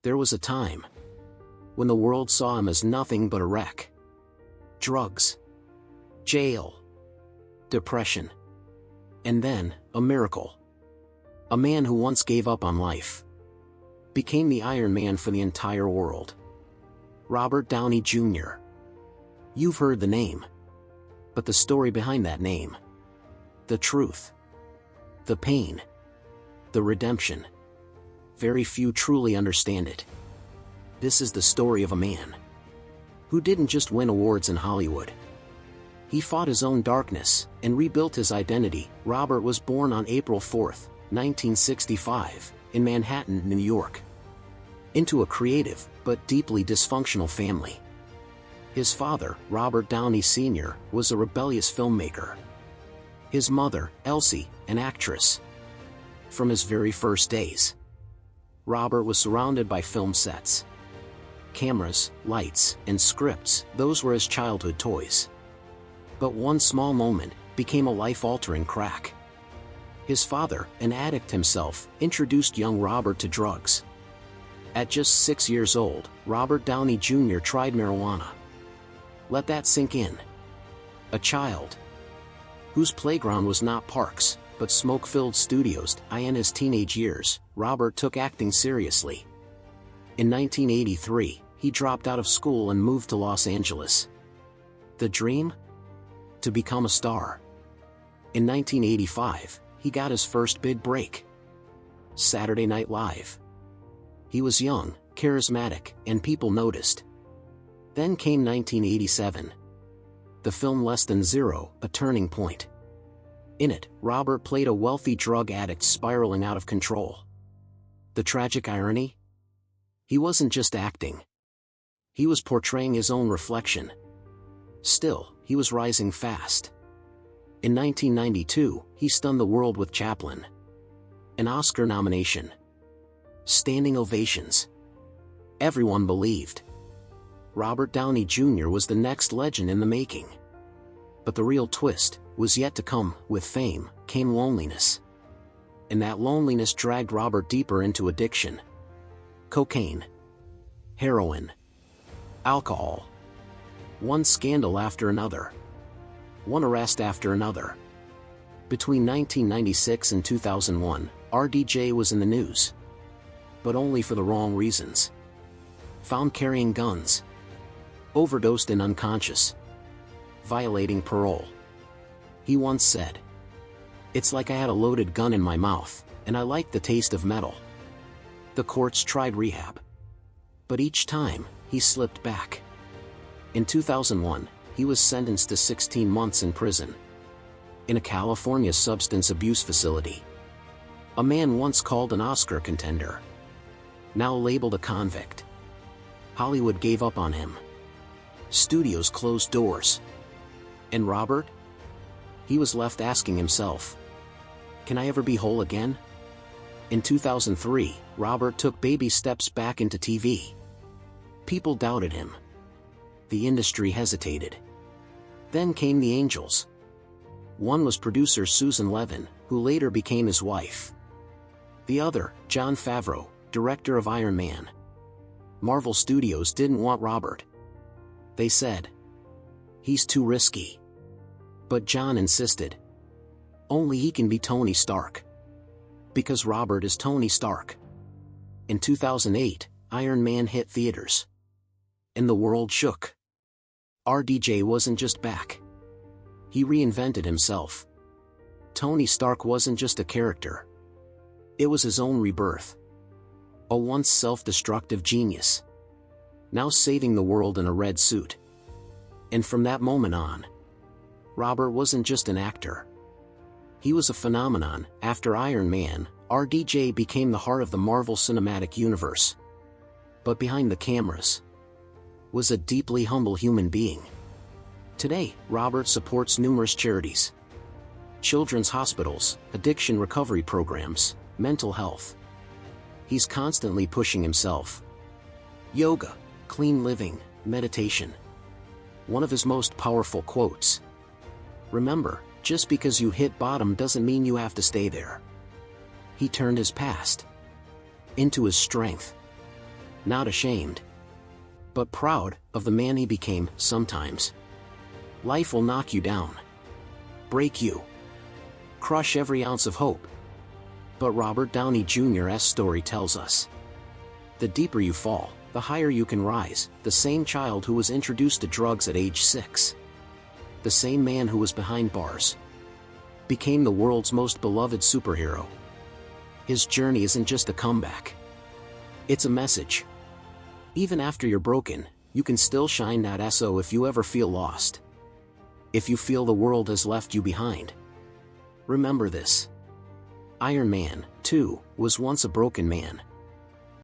There was a time when the world saw him as nothing but a wreck. Drugs, jail, depression, and then, a miracle. A man who once gave up on life became the Iron Man for the entire world. Robert Downey Jr. You've heard the name. But the story behind that name, the truth, the pain, the redemption, very few truly understand it. This is the story of a man who didn't just win awards in Hollywood. He fought his own darkness and rebuilt his identity. Robert was born on April 4, 1965, in Manhattan, New York, into a creative but deeply dysfunctional family. His father, Robert Downey Sr., was a rebellious filmmaker. His mother, Elsie, an actress. From his very first days, Robert was surrounded by film sets, cameras, lights, and scripts. Those were his childhood toys. But one small moment became a life-altering crack. His father, an addict himself, introduced young Robert to drugs. At just 6 years old, Robert Downey Jr. tried marijuana. Let that sink in. A child whose playground was not parks, but smoke-filled studios. In his teenage years, Robert took acting seriously. In 1983, he dropped out of school and moved to Los Angeles. The dream? To become a star. In 1985, he got his first big break. Saturday Night Live. He was young, charismatic, and people noticed. Then came 1987. The film Less Than Zero, a turning point. In it, Robert played a wealthy drug addict spiraling out of control. The tragic irony? He wasn't just acting. He was portraying his own reflection. Still, he was rising fast. In 1992, he stunned the world with Chaplin. An Oscar nomination. Standing ovations. Everyone believed Robert Downey Jr. was the next legend in the making. But the real twist was yet to come. With fame came loneliness. And that loneliness dragged Robert deeper into addiction. Cocaine, heroin, alcohol. One scandal after another. One arrest after another. Between 1996 and 2001, RDJ was in the news. But only for the wrong reasons. Found carrying guns. Overdosed and unconscious. Violating parole. He once said, "It's like I had a loaded gun in my mouth, and I liked the taste of metal." The courts tried rehab. But each time, he slipped back. In 2001, he was sentenced to 16 months in prison. In a California substance abuse facility. A man once called an Oscar contender. Now labeled a convict. Hollywood gave up on him. Studios closed doors. And Robert? He was left asking himself, can I ever be whole again? In 2003, Robert took baby steps back into TV. People doubted him. The industry hesitated. Then came the angels. One was producer Susan Levin, who later became his wife. The other, Jon Favreau, director of Iron Man. Marvel Studios didn't want Robert. They said, he's too risky. But Jon insisted. Only he can be Tony Stark. Because Robert is Tony Stark. In 2008, Iron Man hit theaters. And the world shook. RDJ wasn't just back. He reinvented himself. Tony Stark wasn't just a character. It was his own rebirth. A once self-destructive genius. Now saving the world in a red suit. And from that moment on, Robert wasn't just an actor. He was a phenomenon. After Iron Man, RDJ became the heart of the Marvel Cinematic Universe. But behind the cameras was a deeply humble human being. Today, Robert supports numerous charities. Children's hospitals, addiction recovery programs, mental health. He's constantly pushing himself. Yoga, clean living, meditation. One of his most powerful quotes. Remember, just because you hit bottom doesn't mean you have to stay there. He turned his past into his strength. not ashamed, but proud of the man he became. Sometimes life will knock you down, break you, crush every ounce of hope. But Robert Downey Jr.'s story tells us, the deeper you fall, the higher you can rise. The same child who was introduced to drugs at age 6, the same man who was behind bars, became the world's most beloved superhero. His journey isn't just a comeback. It's a message. Even after you're broken, you can still shine. So if you ever feel lost, if you feel the world has left you behind, remember this. Iron Man, too, was once a broken man.